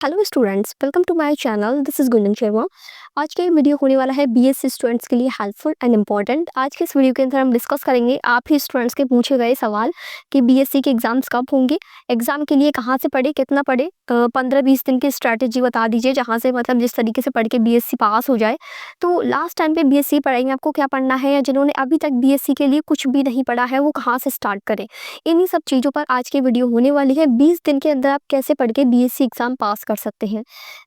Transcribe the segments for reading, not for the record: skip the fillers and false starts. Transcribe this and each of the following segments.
Hello students, welcome to my channel. This is Gunjan Sharma. आज का ये वीडियो होने वाला है बीएससी स्टूडेंट्स के लिए हेल्पफुल एंड इम्पॉर्टेंट। आज के इस वीडियो के अंदर हम डिस्कस करेंगे आप ही स्टूडेंट्स के पूछे गए सवाल कि बीएससी के एग्जाम्स कब होंगे, एग्जाम के लिए कहाँ से पढ़े, कितना पढ़े, 15-20 दिन की स्ट्रैटेजी बता दीजिए जहाँ से मतलब जिस तरीके से पढ़ के बीएससी पास हो जाए। तो लास्ट टाइम पे बीएससी पढ़ाएंगे आपको क्या पढ़ना है, या जिन्होंने अभी तक बीएससी के लिए कुछ भी नहीं पढ़ा है वो कहाँ से स्टार्ट करें, इन्हीं सब चीज़ों पर आज की वीडियो होने वाली है। 20 दिन के अंदर आप कैसे पढ़ के बीएससी एग्जाम पास कर सकते हैं।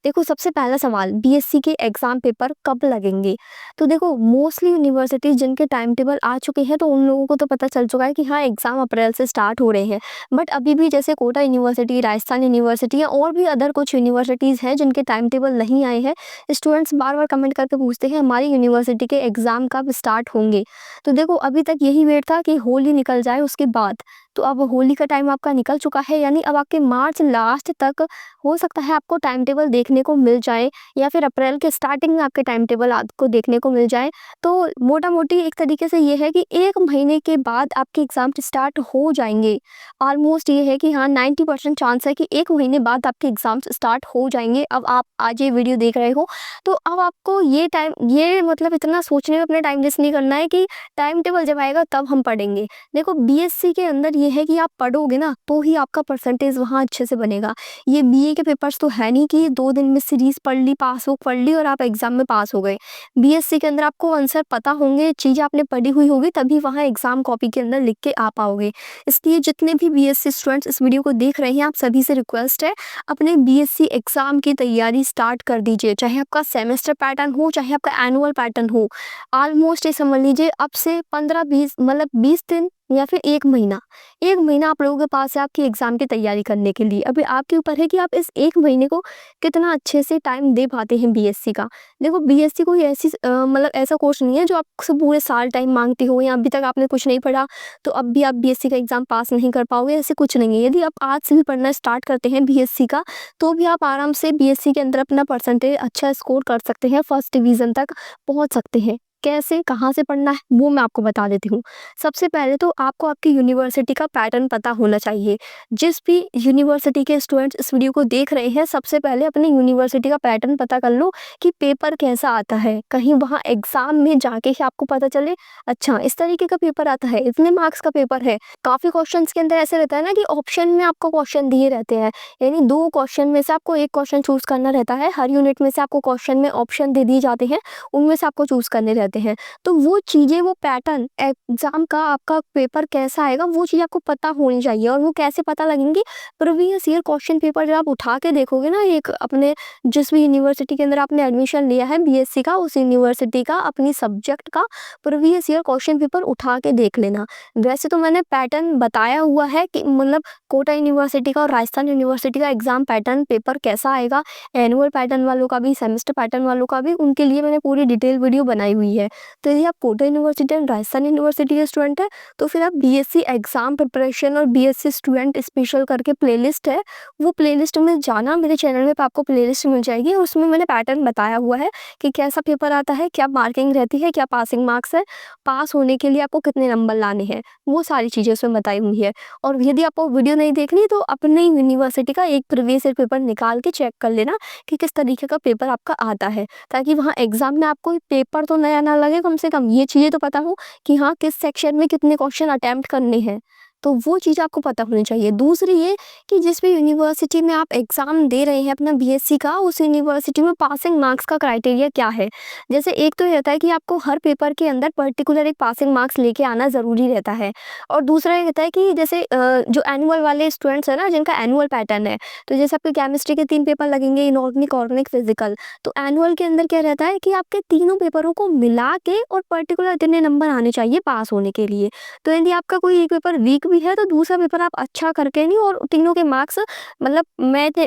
देखो, सबसे पहला सवाल, बीएससी के एग्जाम पेपर कब लगेंगे। तो देखो, मोस्टली यूनिवर्सिटीज जिनके टाइम टेबल आ चुके हैं तो उन लोगों को तो पता चल चुका है कि हाँ एग्जाम अप्रैल से स्टार्ट हो रहे हैं। बट अभी भी जैसे कोटा यूनिवर्सिटी, राजस्थान यूनिवर्सिटी या और भी अदर कुछ यूनिवर्सिटीज़ हैं जिनके टाइम टेबल नहीं आए हैं, स्टूडेंट्स बार बार कमेंट करके पूछते हैं हमारी यूनिवर्सिटी के एग्जाम कब स्टार्ट होंगे। तो देखो, अभी तक यही वेट था कि होली निकल जाए उसके बाद। तो अब होली का टाइम आपका निकल चुका है, यानी अब आपके मार्च लास्ट तक हो सकता है आपको टाइम टेबल देखने को मिल जाए, या फिर अप्रैल के स्टार्टिंग में आपके टाइम टेबल आपको देखने को मिल जाए। तो मोटा मोटी एक तरीके से ये है कि 1 महीने के बाद आपके एग्ज़ाम स्टार्ट हो जाएंगे। ऑलमोस्ट ये है कि हाँ 90% चांस है कि 1 महीने बाद आपके एग्ज़ाम्स स्टार्ट हो जाएंगे। अब आप आज ये वीडियो देख रहे हो तो अब आपको ये मतलब इतना सोचने में अपना टाइम वेस्ट नहीं करना है कि टाइम टेबल जब आएगा तब हम पढ़ेंगे। देखो, बीएससी के अंदर ये है कि आप पढ़ोगे ना तो ही आपका परसेंटेज वहाँ अच्छे से बनेगा। ये बीए के पेपर्स तो है नहीं कि 2 दिन में सीरीज पढ़ ली, पास बुक पढ़ ली और आप एग्जाम में पास हो गए। बीएससी के अंदर आपको आंसर पता होंगे, चीज़ें आपने पढ़ी हुई होगी, तभी वहाँ एग्जाम कॉपी के अंदर लिख के आ पाओगे। इसलिए जितने भी बीएससी स्टूडेंट्स इस वीडियो को देख रहे हैं, आप सभी से रिक्वेस्ट है अपने बीएससी एग्जाम की तैयारी स्टार्ट कर दीजिए। चाहे आपका सेमेस्टर पैटर्न हो, चाहे आपका एनुअल पैटर्न हो। ऑलमोस्ट ये समझ लीजिए अब से 15-20 मतलब 20 दिन या फिर 1 महीना आप लोगों के पास है आपकी एग्जाम की तैयारी करने के लिए। अभी आपके ऊपर है कि आप इस 1 महीने को कितना अच्छे से टाइम दे पाते हैं बीएससी का। देखो, बीएससी कोई ऐसी मतलब ऐसा कोर्स नहीं है जो आपसे पूरे साल टाइम मांगती हो, या अभी तक आपने कुछ नहीं पढ़ा तो अब भी आप बीएससी का एग्जाम पास नहीं कर पाओगे, ऐसे कुछ नहीं है। यदि आप आज से भी पढ़ना स्टार्ट करते हैं बीएससी का तो भी आप आराम से बीएससी के अंदर अपना परसेंटेज अच्छा स्कोर कर सकते हैं, फर्स्ट डिवीजन तक पहुंच सकते हैं। कैसे, कहाँ से पढ़ना है वो मैं आपको बता देती हूँ। सबसे पहले तो आपको आपकी यूनिवर्सिटी का पैटर्न पता होना चाहिए। जिस भी यूनिवर्सिटी के स्टूडेंट्स इस वीडियो को देख रहे हैं, सबसे पहले अपनी यूनिवर्सिटी का पैटर्न पता कर लो कि पेपर कैसा आता है। कहीं वहाँ एग्जाम में जाके ही आपको पता चले अच्छा इस तरीके का पेपर आता है, इतने मार्क्स का पेपर है। काफ़ी क्वेश्चंस के अंदर ऐसे रहता है ना कि ऑप्शन में आपको क्वेश्चन दिए रहते हैं, यानी 2 क्वेश्चन में से आपको 1 क्वेश्चन चूज करना रहता है। हर यूनिट में से आपको क्वेश्चन में ऑप्शन दे दिए जाते हैं, उनमें से आपको चूज करने रहते हैं। तो वो चीज़ें, वो पैटर्न, एग्जाम का आपका पेपर कैसा आएगा वो चीज़ आपको पता होनी चाहिए। और वो कैसे पता लगेंगी, प्रीवियस ईयर क्वेश्चन पेपर जब आप उठा के देखोगे ना, एक अपने जिस भी यूनिवर्सिटी के अंदर आपने एडमिशन लिया है बीएससी का, उस यूनिवर्सिटी का अपनी सब्जेक्ट का प्रीवियस ईयर क्वेश्चन पेपर उठा के देख लेना। वैसे तो मैंने पैटर्न बताया हुआ है कि मतलब कोटा यूनिवर्सिटी का और राजस्थान यूनिवर्सिटी का एग्जाम पैटर्न पेपर कैसा आएगा, एनुअल पैटर्न वालों का भी, सेमेस्टर पैटर्न वालों का भी, उनके लिए मैंने पूरी डिटेल वीडियो बनाई हुई है। तो यदि आप Kota university and Rajasthan university के स्टूडेंट हैं तो फिर आप बीएससी एग्जाम प्रिपरेशन और बीएससी स्टूडेंट स्पेशल करके प्लेलिस्ट है, वो प्लेलिस्ट में जाना। मेरे चैनल में आपको प्लेलिस्ट मिल जाएगी और उसमें मैंने पैटर्न बताया हुआ है कि कैसा पेपर आता है, क्या मार्किंग रहती है, क्या पासिंग मार्क्स है, पास होने के लिए आपको कितने नंबर लाने हैं, वो सारी चीज़ें उसमें बताई हुई है। और यदि आपको वीडियो नहीं देखनी तो अपने यूनिवर्सिटी का एक प्रीवियस ईयर पेपर निकाल के चेक कर लेना कि किस तरीके का पेपर आपका आता है, ताकि वहाँ एग्जाम में आपको पेपर तो नया ना लगे, कम से कम ये चीज़ें तो पता हो कि हाँ किस सेक्शन में कितने क्वेश्चन अटेम्प्ट करने हैं। तो वो चीज़ आपको पता होनी चाहिए। दूसरी ये कि जिस भी यूनिवर्सिटी में आप एग्ज़ाम दे रहे हैं अपना बीएससी का, उस यूनिवर्सिटी में पासिंग मार्क्स का क्राइटेरिया क्या है। जैसे एक तो रहता है कि आपको हर पेपर के अंदर पर्टिकुलर एक पासिंग मार्क्स लेके आना ज़रूरी रहता है, और दूसरा ये रहता है कि जैसे जो एनुअल वाले स्टूडेंट्स हैं ना, जिनका एनुअल पैटर्न है, तो जैसे आपके केमिस्ट्री के 3 पेपर लगेंगे, इनऑर्गेनिक, ऑर्गेनिक, फिजिकल। तो एनुअल के अंदर क्या रहता है कि आपके तीनों पेपरों को मिला के और पर्टिकुलर इतने नंबर आने चाहिए पास होने के लिए। तो यदि आपका कोई एक पेपर वीक भी है तो दूसरा पेपर आप अच्छा करके नहीं और तीनों के मार्क्स मतलब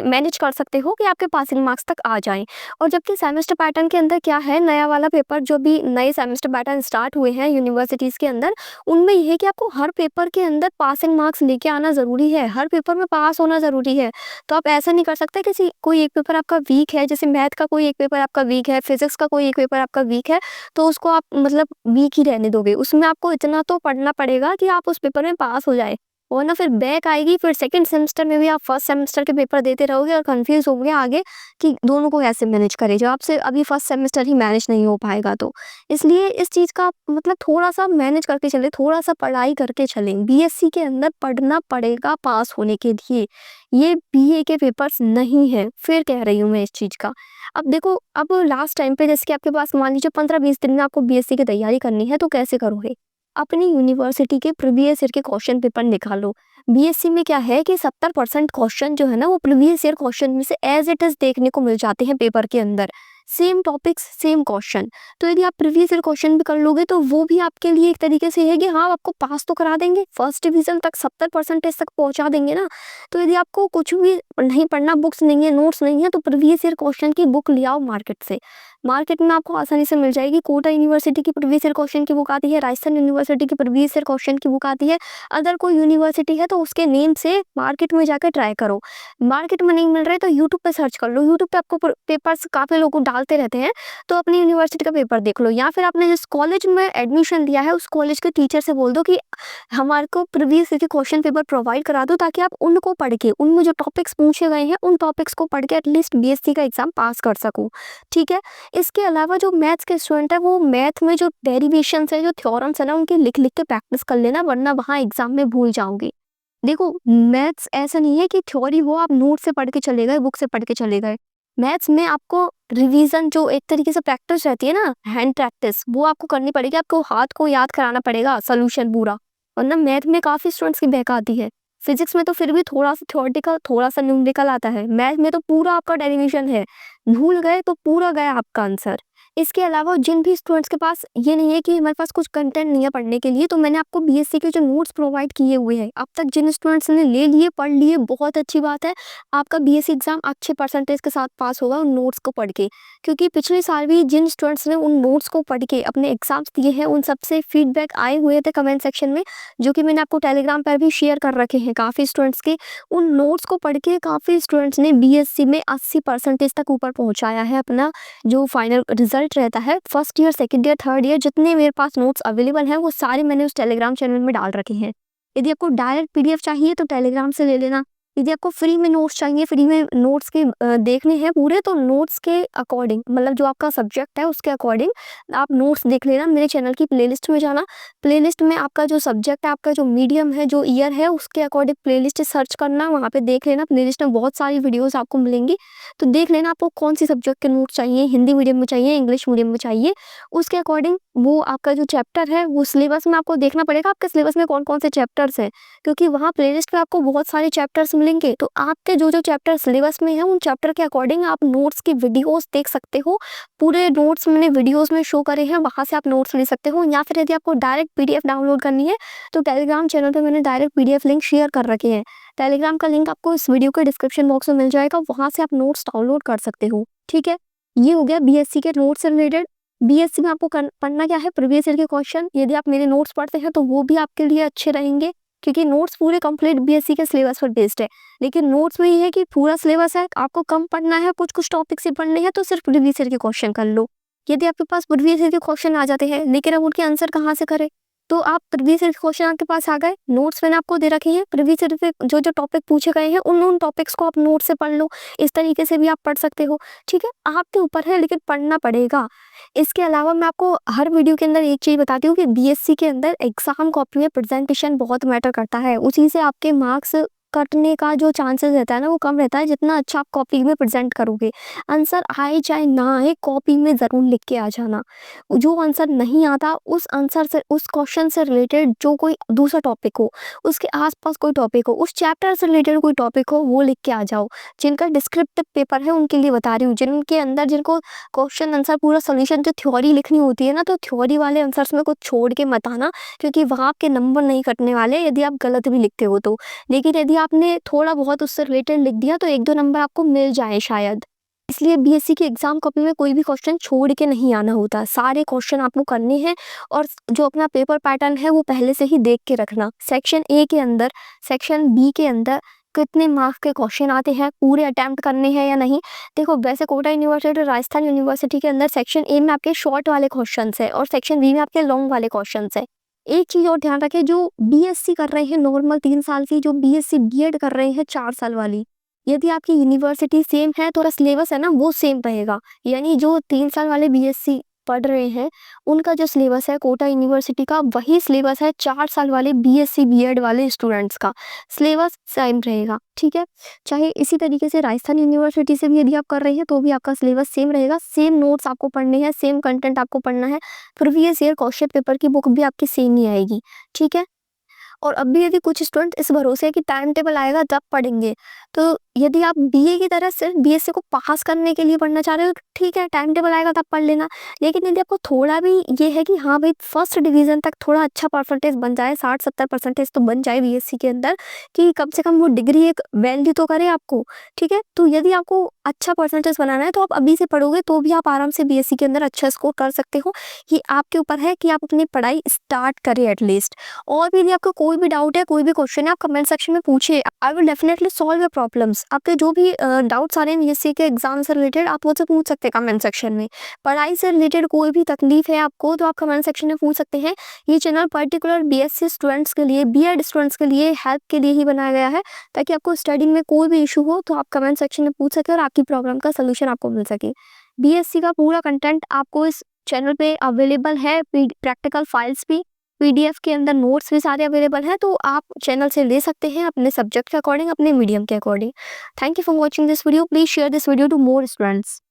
मैनेज कर सकते हो कि आपके पासिंग मार्क्स तक आ जाएं। और जबकि सेमेस्टर पैटर्न के अंदर क्या है, नया वाला पेपर जो भी नए सेमेस्टर पैटर्न स्टार्ट हुए हैं यूनिवर्सिटीज़ के अंदर, उनमें यह है कि आपको हर पेपर के अंदर पासिंग मार्क्स लेके आना ज़रूरी है, हर पेपर में पास होना ज़रूरी है। तो आप ऐसा नहीं कर सकते किसी कोई एक पेपर आपका वीक है, जैसे मैथ का कोई एक पेपर आपका वीक है, फिजिक्स का कोई एक पेपर आपका वीक है, तो उसको आप मतलब वीक ही रहने दोगे। उसमें आपको इतना तो पढ़ना पड़ेगा कि आप उस पेपर में पास हो जाए। वरना फिर बैक आएगी, फिर सेकंड सेमेस्टर में भी आप फर्स्ट सेमेस्टर के पेपर देते रहोगे और कंफ्यूज होंगे आगे कि दोनों को कैसे मैनेज करें, जब आपसे अभी फर्स्ट सेमेस्टर ही मैनेज नहीं हो पाएगा तो। इसलिए इस चीज़ का मतलब थोड़ा सा मैनेज करके चलें, थोड़ा सा पढ़ाई करके चलें। बीएससी के अंदर पढ़ना पड़ेगा पास होने के लिए, ये बीए के पेपर्स नहीं है, फिर कह रही हूँ मैं इस चीज़ का। अब देखो, अब लास्ट टाइम पे जैसे कि आपके पास मान लीजिए 15-20 दिन में आपको बीएससी की तैयारी करनी है, तो कैसे करोगे? अपनी यूनिवर्सिटी के प्रीवियस ईयर के क्वेश्चन पेपर निकालो। बीएससी में क्या है कि 70% क्वेश्चन जो है ना वो प्रीवियस ईयर क्वेश्चन में से एज इट इज देखने को मिल जाते हैं पेपर के अंदर। Same topics same question. तो यदि आप प्रीवियस ईयर क्वेश्चन भी कर लोगे तो वो भी आपके लिए एक तरीके से है कि हाँ, आपको पास तो करा देंगे, फर्स्ट डिवीजन तक 70% तक पहुंचा देंगे ना। तो यदि आपको कुछ भी नहीं पढ़ना, बुक्स नहीं है, नोट्स नहीं है, तो प्रीवियस ईयर क्वेश्चन की बुक ले आओ मार्केट से। मार्केट में आपको आसानी से मिल जाएगी। कोटा यूनिवर्सिटी की प्रीवियस ईयर क्वेश्चन की बुक आती है, राजस्थान यूनिवर्सिटी की प्रीवियस ईयर क्वेश्चन की बुक आती है। अगर कोई यूनिवर्सिटी है तो उसके नेम से मार्केट में जाकर ट्राई करो। मार्केट में नहीं मिल रहा है तो यूट्यूब पे सर्च कर लो, यूट्यूब पे आपको पेपर्स काफ़ी लोग डालते रहते हैं, तो अपनी यूनिवर्सिटी का पेपर देख लो। या फिर आपने जिस कॉलेज में एडमिशन लिया है उस कॉलेज के टीचर से बोल दो कि हमारे को प्रीवियस ईयर के क्वेश्चन पेपर प्रोवाइड करा दो, ताकि आप उनको पढ़ के, उनमें जो टॉपिक्स पूछे गए हैं उन टॉपिक्स को पढ़ के एटलीस्ट बीएससी का एग्जाम पास कर सको। ठीक है। इसके अलावा जो मैथ्स के स्टूडेंट है वो मैथ में जो डेरिवेशंस है, जो थ्योरम्स है ना, उनके लिख लिख के प्रैक्टिस कर लेना, वरना वहाँ एग्जाम में भूल जाओगे। देखो, मैथ्स ऐसा नहीं है कि थ्योरी हो आप नोट से पढ़ के चले गए, बुक से पढ़ के चले गए। मैथ्स में आपको रिवीजन, जो एक तरीके से प्रैक्टिस रहती है ना, हैंड प्रैक्टिस, वो आपको करनी पड़ेगी। आपको हाथ को याद कराना पड़ेगा सोल्यूशन पूरा, वरना मैथ में काफ़ी स्टूडेंट्स की बैक आती है। फिजिक्स में तो फिर भी थोड़ा सा थ्योरेटिकल, थोड़ा सा न्यूमेरिकल आता है। मैथ में तो पूरा आपका डेरिवेशन है, भूल गए तो पूरा गया आपका आंसर। इसके अलावा जिन भी स्टूडेंट्स के पास ये नहीं है कि हमारे पास कुछ कंटेंट नहीं है पढ़ने के लिए, तो मैंने आपको बीएससी के जो नोट्स प्रोवाइड किए हुए हैं, अब तक जिन स्टूडेंट्स ने ले लिए, पढ़ लिए, बहुत अच्छी बात है। आपका बीएससी एग्जाम अच्छे परसेंटेज के साथ पास होगा उन नोट्स को पढ़ के, क्योंकि पिछले साल भी जिन स्टूडेंट्स ने उन नोट्स को पढ़ के अपने एग्जाम्स दिए हैं, उन सबसे फीडबैक आए हुए थे कमेंट सेक्शन में, जो कि मैंने आपको टेलीग्राम पर भी शेयर कर रखे हैं। काफ़ी स्टूडेंट्स के उन नोट्स को पढ़ के काफ़ी स्टूडेंट्स ने बीएससी में 80% तक ऊपर पहुँचाया है। अपना जो फाइनल रिजल्ट रहता है, first year, second year, third year, जितने मेरे पास नोट्स अवेलेबल हैं वो सारे मैंने उस टेलीग्राम चैनल में डाल रखे हैं। यदि आपको डायरेक्ट पीडीएफ चाहिए तो टेलीग्राम से ले लेना। यदि आपको फ्री में नोट्स चाहिए, फ्री में नोट्स के देखने हैं पूरे, तो नोट्स के अकॉर्डिंग, मतलब जो आपका सब्जेक्ट है उसके अकॉर्डिंग आप नोट्स देख लेना। मेरे चैनल की प्लेलिस्ट में जाना, प्लेलिस्ट में आपका जो सब्जेक्ट है, आपका जो मीडियम है, जो ईयर है, उसके अकॉर्डिंग प्लेलिस्ट सर्च करना, वहाँ पे देख लेना। प्लेलिस्ट में बहुत सारी वीडियोस आपको मिलेंगी, तो देख लेना आपको कौन सी सब्जेक्ट के नोट्स चाहिए, हिंदी मीडियम में चाहिए, इंग्लिश मीडियम में चाहिए। उसके अकॉर्डिंग वो आपका जो चैप्टर है वो सिलेबस में आपको देखना पड़ेगा, आपके सिलेबस में कौन कौन से चैप्टर्स हैं, क्योंकि वहाँ प्लेलिस्ट पे आपको बहुत सारे चैप्टर्स मिलेंगे। तो आपके जो जो चैप्टर सिलेबस में है उन चैप्टर के अकॉर्डिंग आप नोट्स की वीडियोस देख सकते हो। पूरे नोट्स मैंने वीडियोस में शो करे हैं, वहाँ से आप नोट्स ले सकते हो। या फिर यदि आपको डायरेक्ट पीडीएफ डाउनलोड करनी है तो टेलीग्राम चैनल पर मैंने डायरेक्ट पीडीएफ लिंक शेयर कर रखे हैं। टेलीग्राम का लिंक आपको इस वीडियो के डिस्क्रिप्शन बॉक्स में मिल जाएगा, वहाँ से आप नोट्स डाउनलोड कर सकते हो। ठीक है, ये हो गया बीएससी के नोट्स से रिलेटेड। बीएससी में आपको पढ़ना क्या है, प्रीवियस ईयर के क्वेश्चन। यदि आप मेरे नोट्स पढ़ते हैं तो वो भी आपके लिए अच्छे रहेंगे, क्योंकि नोट्स पूरे कंप्लीट बीएससी के सिलेबस पर बेस्ड है। लेकिन नोट्स में ये है कि पूरा सिलेबस है, आपको कम पढ़ना है, कुछ कुछ टॉपिक से पढ़ने हैं, तो सिर्फ प्रीवियस ईयर के क्वेश्चन कर लो। यदि आपके पास प्रीवियस ईयर के क्वेश्चन आ जाते हैं, लेकिन अब उनके आंसर कहाँ से करें, तो आप प्रीवियस ईयर क्वेश्चन आपके पास आ गए, नोट्स मैंने आपको दे रखे हैं, प्रीवियस ईयर पे जो जो टॉपिक पूछे गए हैं उन टॉपिक्स को आप नोट से पढ़ लो। इस तरीके से भी आप पढ़ सकते हो। ठीक है, आपके ऊपर है, लेकिन पढ़ना पड़ेगा। इसके अलावा मैं आपको हर वीडियो के अंदर एक चीज़ बताती हूँ कि बीएससी के अंदर एग्जाम कॉपी में प्रेजेंटेशन बहुत मैटर करता है। उसी से आपके मार्क्स कटने का जो चांसेस रहता है ना वो कम रहता है, जितना अच्छा आप कॉपी में प्रेजेंट करोगे। आंसर आए चाहे ना आए, कॉपी में ज़रूर लिख के आ जाना। जो आंसर नहीं आता उस आंसर से, उस क्वेश्चन से रिलेटेड जो कोई दूसरा टॉपिक हो, उसके आसपास कोई टॉपिक हो, उस चैप्टर से रिलेटेड कोई टॉपिक हो, वो लिख के आ जाओ। जिनका डिस्क्रिप्टिव पेपर है उनके लिए बता रही हूँ, जिनके अंदर जिनको क्वेश्चन आंसर पूरा सोल्यूशन जो थ्योरी लिखनी होती है ना, तो थ्योरी वाले आंसर्स में कुछ छोड़ के मत आना, क्योंकि वहाँ आपके नंबर नहीं कटने वाले यदि आप गलत भी लिखते हो तो। लेकिन यदि आपने थोड़ा बहुत उससे रिलेटेड लिख दिया तो 1-2 नंबर आपको मिल जाए शायद। इसलिए बीएससी की एग्जाम कॉपी में कोई भी क्वेश्चन छोड़ के नहीं आना होता, सारे क्वेश्चन आपको करने हैं। और जो अपना पेपर पैटर्न है वो पहले से ही देख के रखना। सेक्शन ए के अंदर, सेक्शन बी के अंदर कितने मार्क्स के क्वेश्चन आते हैं, पूरे अटेम्प्ट करने हैं या नहीं। देखो, वैसे कोटा यूनिवर्सिटी और राजस्थान यूनिवर्सिटी के अंदर सेक्शन ए में आपके शॉर्ट वाले क्वेश्चन है और सेक्शन बी में आपके लॉन्ग वाले क्वेश्चन है। एक चीज़ और ध्यान रखें, जो बीएससी कर रहे हैं नॉर्मल 3 साल की, जो बीएससी बीएड कर रहे हैं 4 साल वाली, यदि आपकी यूनिवर्सिटी सेम है तो सिलेबस है ना वो सेम रहेगा। यानी जो 3 साल वाले बीएससी पढ़ रहे हैं उनका जो सिलेबस है कोटा यूनिवर्सिटी का, वही सिलेबस है 4 साल वाले बीएससी बीएड वाले स्टूडेंट्स का, सिलेबस सेम रहेगा। ठीक है, चाहे इसी तरीके से राजस्थान यूनिवर्सिटी से भी यदि आप कर रहे हैं तो भी आपका सिलेबस सेम रहेगा, सेम नोट्स आपको पढ़ने हैं, सेम कंटेंट आपको पढ़ना है, प्रीवियस ईयर क्वेश्चन पेपर की बुक भी आपकी सेम ही आएगी। ठीक है, और अब भी यदि कुछ स्टूडेंट इस भरोसे है कि टाइम टेबल आएगा तब पढ़ेंगे, तो यदि आप बीए की तरह सिर्फ बीएससी को पास करने के लिए पढ़ना चाह रहे हो तो ठीक है, टाइम टेबल आएगा तब पढ़ लेना। लेकिन यदि आपको थोड़ा भी ये है कि हाँ भाई फर्स्ट डिवीजन तक थोड़ा अच्छा परसेंटेज बन जाए, 60-70% तो बन जाए बीएससी के अंदर, कि कम से कम वो डिग्री एक वैल्यू तो करे आपको। ठीक है, तो यदि आपको अच्छा परसेंटेज बनाना है तो आप अभी से पढ़ोगे तो भी आप आराम से बीएससी के अंदर अच्छा स्कोर कर सकते हो। ये आपके ऊपर है कि आप अपनी पढ़ाई स्टार्ट करें एटलीस्ट। और भी यदि आपको कोई भी डाउट है, कोई भी क्वेश्चन है, आप कमेंट सेक्शन में पूछिए, I will definitely solve your problems. आपके जो भी डाउट्स आ रहे हैं बीएससी के एग्जाम से रिलेटेड, आप मुझसे पूछ सकते हैं कमेंट सेक्शन में। पढ़ाई से रिलेटेड कोई भी तकलीफ है आपको तो आप कमेंट सेक्शन में पूछ सकते हैं। ये चैनल पर्टिकुलर बीएससी स्टूडेंट्स के लिए, बीएड स्टूडेंट्स के लिए हेल्प के लिए ही बनाया गया है, ताकि आपको स्टडिंग में कोई भी इशू हो तो आप कमेंट सेक्शन में पूछ सके और आपकी प्रॉब्लम का सोल्यूशन आपको मिल सके। बीएससी का पूरा कंटेंट आपको इस चैनल पे अवेलेबल है, प्रैक्टिकल फाइल्स भी, पीडीएफ के अंदर नोट्स भी सारे अवेलेबल हैं, तो आप चैनल से ले सकते हैं अपने सब्जेक्ट के अकॉर्डिंग, अपने मीडियम के according. Thank you for watching this video, please share this video to more students.